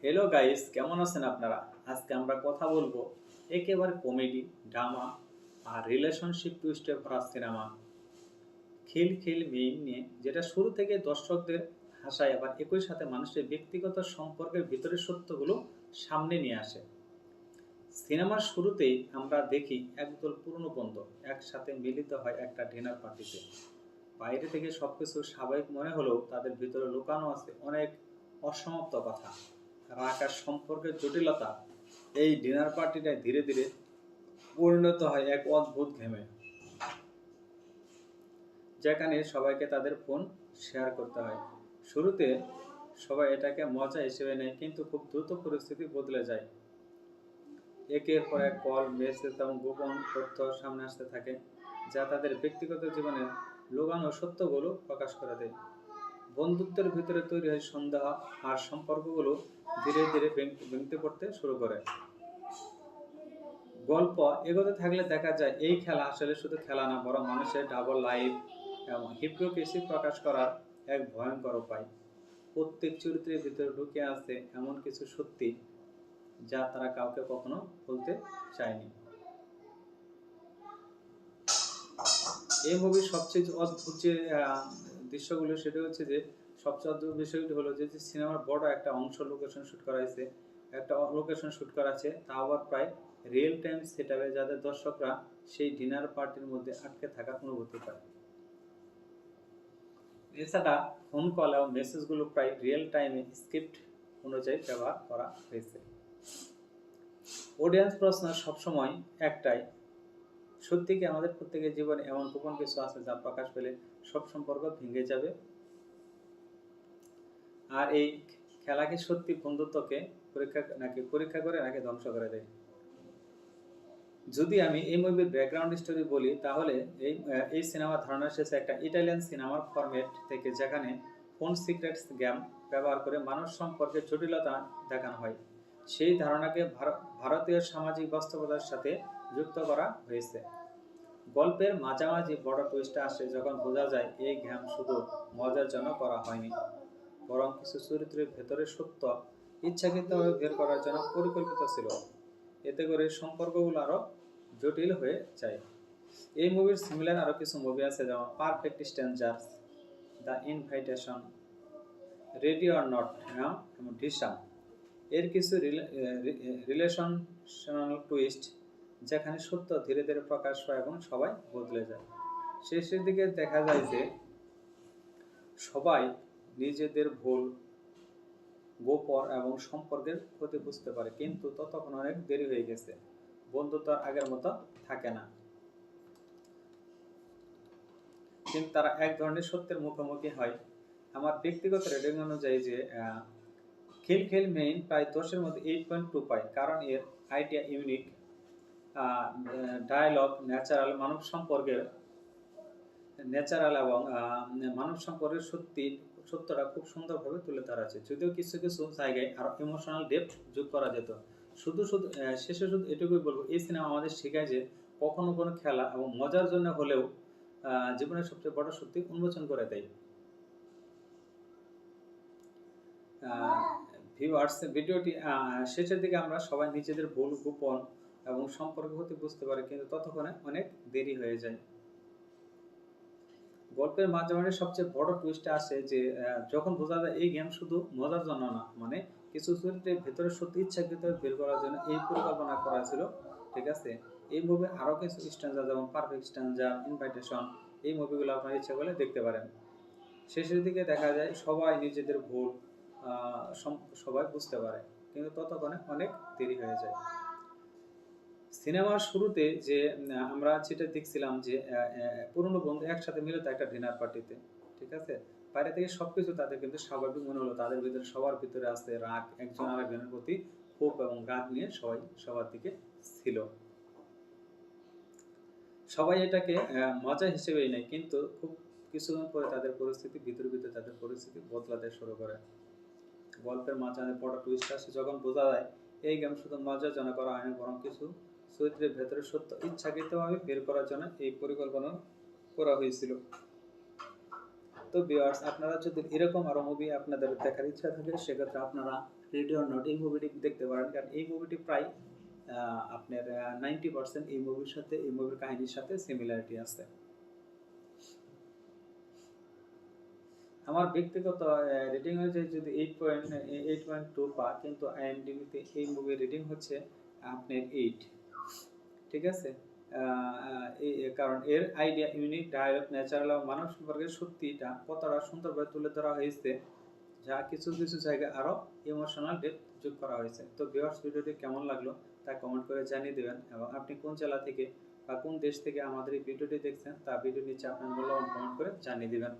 Hello guys, কেমন আছেন আপনারা? আজকে আমরা কথা বলবো একেবারে কমেডি, ড্রামা আর রিলেশনশিপ টুইস্টে ভরা সিনেমা খিল খিল মেইন নিয়ে, যেটা শুরু থেকে দর্শকদের হাসায় আবার একই সাথে মানুষের ব্যক্তিগত সম্পর্কের ভিতরের সত্যগুলো সামনে নিয়ে আসে। সিনেমার শুরুতেই আমরা দেখি একদল পুরনো বন্ধু একসাথে মিলিত হয় একটা ডিনার পার্টিতে। বাইরে থেকে সবকিছু স্বাভাবিক মনে হলেও তাদের ভিতরে লুকানো আছে অনেক অসমাপ্ত কথা, রাগ আর সম্পর্কের জটিলতা। এই ডিনার পার্টিটায় ধীরে ধীরে পরিণত হয় এক অদ্ভুত গেমে, যেখানে সবাইকে তাদের ফোন শেয়ার করতে হয়। শুরুতে সবাই এটাকে মজা হিসেবে নেয়, কিন্তু খুব দ্রুত পরিস্থিতি বদলে যায়। একের পর এক কল, মেসেজ এবং গোপন তথ্য সামনে আসতে থাকে, যা তাদের ব্যক্তিগত জীবনের লুকানো সত্যগুলো প্রকাশ করে দেয়। বন্ধুত্বের ভিতরে তৈরি হয় সন্দেহ, আর সম্পর্কগুলো ধীরে ধীরে ভেঙে পড়তে শুরু করে। গল্প এগোতে থাকলে দেখা যায় এই খেলা আসলে শুধু খেলা না, বরং মানুষের ডাবল লাইফ এবং হিপ্নোসিস প্রকাশ করার এক ভয়ঙ্কর উপায়। প্রত্যেক চরিত্রের ভিতরে ঢুকে আছে এমন কিছু সত্যি যা তারা কাউকে কখনো বলতে চায়নি। এই মুভির সবচেয়ে অদ্ভুত যে দৃশ্যগুলো, সেটা হচ্ছে যে সবচেয়ে অদ্ভুত বিষয়টি হলো যে সিনেমার বড় একটা অংশ লোকেশন শ্যুট করা হয়েছে। একটা লোকেশন শ্যুট করা আছে, তা আবার প্রায় রিয়েল টাইম সেটআপে, যাতে দর্শকরা সেই ডিনার পার্টির মধ্যে আটকে থাকার অনুভূতি পায়। এছাড়া ফোন কল এবং মেসেজগুলো প্রায় রিয়েল টাইমে স্ক্রিপ্ট অনুযায়ী ব্যবহার করা হয়েছে। অডিয়েন্স প্রশ্ন সবসময় একটাই, সত্যি কি আমাদের প্রত্যেকের জীবনে এমন গোপন কিছু আছে যা প্রকাশ পেলে সব সম্পর্ক ভেঙে যাবে? আর এই খেলা কি সত্যি বন্ধুত্বকে পরীক্ষা করে নাকি ধ্বংস করে দেয়? যদি আমি এই মুভির ব্যাকগ্রাউন্ড স্টোরি বলি, তাহলে এই সিনেমার ধারণা এসেছে একটা ইটালিয়ান সিনেমার ফরম্যাট থেকে, যেখানে ফোন সিক্রেটস গেম ব্যবহার করে মানুষ সম্পর্কে জটিলতা দেখানো হয়। সেই ধারণাকে ভারতীয় সামাজিক বাস্তবতার সাথে যুক্ত করা হয়েছে। গল্পের মাঝামাঝি বড় টুইস্ট আসে যখন বোঝা যায় এই গেম শুধু মজার জন্য করা হয়নি, বরং কিছু চরিত্রের ভেতরের সত্য ইচ্ছাকৃতভাবে বের করার জন্য পরিকল্পিত ছিল। এতে করে সম্পর্কগুলো আরো জটিল হয়ে যায়। এই মুভির সিমিলার আরো কিছু মুভি আছে, যেমন perfect strangers, the invitation, ready or not, এবং ডিসাম। এর কিছু রিলেশনাল টুইস্ট, যেখানে সত্য ধীরে ধীরে প্রকাশ পায় এবং সবাই বদলে যায়। শেষের দিকে দেখা যায় যে সবাই নিজেদের ভুল, গোপন এবং সম্পর্কের ক্ষতি বুঝতে পারে, কিন্তু ততক্ষণ অনেক দেরি হয়ে গেছে। বন্ধুত্ব আর আগের মতো থাকে না, কিন্তু তারা এক ধরনের সত্যের মুখোমুখি হয়। আমার ব্যক্তিগত রেটিং অনুযায়ী যে খিল খিল মেইন প্রায় 10-এর মধ্যে 8.2 পায়, কারণ এর আইডিয়া ইউনিক, ডায়ালগ ন্যাচারাল এবং মানব সম্পর্কের সত্যটা খুব সুন্দরভাবে তুলে ধরা আছে। যদিও কিছু কিছু জায়গায় আরো ইমোশনাল ডেপথ যোগ করা যেত। শেষে শুধু এটুকুই বলবো, এই সিনেমা আমাদের শেখায় যে কখনো কোনো খেলা এবং মজার জন্য হলেও জীবনের সবচেয়ে বড় সত্যি উন্মোচন করে দেয়। ভিউয়ার্স, ভিডিওটি শেষের দিকে আমরা সবাই নিজেদের ভুল, গোপন এবং সম্পর্ক হতে বুঝতে পারি, কিন্তু ততক্ষণে অনেক দেরি হয়ে যায়। গল্পের মাঝামাঝি সবচেয়ে বড় টুইস্টটা আসে যে যখন বোঝা যায় এই গেম শুধু মজার জন্য না, মানে কিছু চরিত্রের ভেতরে সত্যি ইচ্ছাকৃত বের করার জন্য এই পরিকল্পনা করা ছিল। ঠিক আছে, এই মুভি আরও কিছু স্ট্যান্ডার, যেমন পারফেক্ট স্ট্যান্ডার, ইনভাইটেশন, এই মুভিগুলো আপনার ইচ্ছা করলে দেখতে পারেন। শেষের দিকে দেখা যায় সবাই নিজেদের ভুল সবাই বুঝতে পারে, কিন্তু ততক্ষণে অনেক দেরি হয়ে যায়। সিনেমার শুরুতে যে আমরা যেটা দেখছিলাম যে পুরনো বন্ধু একসাথে মিলে একটা ডিনার পার্টিতে, ঠিক আছে, বাইরে থেকে সবকিছু তাদের কিন্তু স্বাভাবিক মনে হলো, তাদের ভিতরে সবার ভিতরে আছে রাগ, একজন আরেকজনের প্রতি ক্ষোভ এবং রাগ নিয়ে সবাই সবার দিকে ছিল। সবাই এটাকে মজা হিসেবেই নেয়, কিন্তু খুব কিছুদিন পরে তাদের পরিস্থিতি বদলাতে শুরু করে। গল্পের মাঝখানে বড় টুইস্ট আসে যখন বোঝা যায় এই গেম শুধু মজার জন্য করা হয়নি, বরং কিছু চরিত্রের ভেতরে সত্য ইচ্ছাকৃতভাবে বের করার জন্য এই পরিকল্পনা করা হয়েছিল। তো ভিউয়ার্স, আপনারা যদি এরকম আরো মুভি আপনাদের দেখার ইচ্ছা থাকে সেক্ষেত্রে আপনারা রেডি অর নট এই মুভিটি দেখতে পারেন, কারণ এই মুভিটি প্রায় আপনার 90% এই মুভির সাথে, এই মুভির কাহিনীর সাথে সিমিলারিটি আছে। আমার ব্যক্তিগত রেটিং হচ্ছে যদি 8.2 পা, কিন্তু আইএমডিবিতে এই মুভির রেটিং হচ্ছে আপনার 8। ঠিক আছে, কারণ এর আইডিয়া, ইউনিক ডায়লগ, ন্যাচারাল এবং মানব সম্পর্কের সত্যিটা কতটা সুন্দরভাবে তুলে ধরা হয়েছে, যা কিছু কিছু জায়গায় আরো ইমোশনাল ডেপথ যোগ করা হয়েছে। তো ভিউয়ার্স, ভিডিওটি কেমন লাগলো তা কমেন্ট করে জানিয়ে দেবেন, এবং আপনি কোন জেলা থেকে বা কোন দেশ থেকে আমাদের এই ভিডিওটি দেখছেন তা ভিডিওর নিচে আপনার মূল্যবান কমেন্ট করে জানিয়ে দিবেন।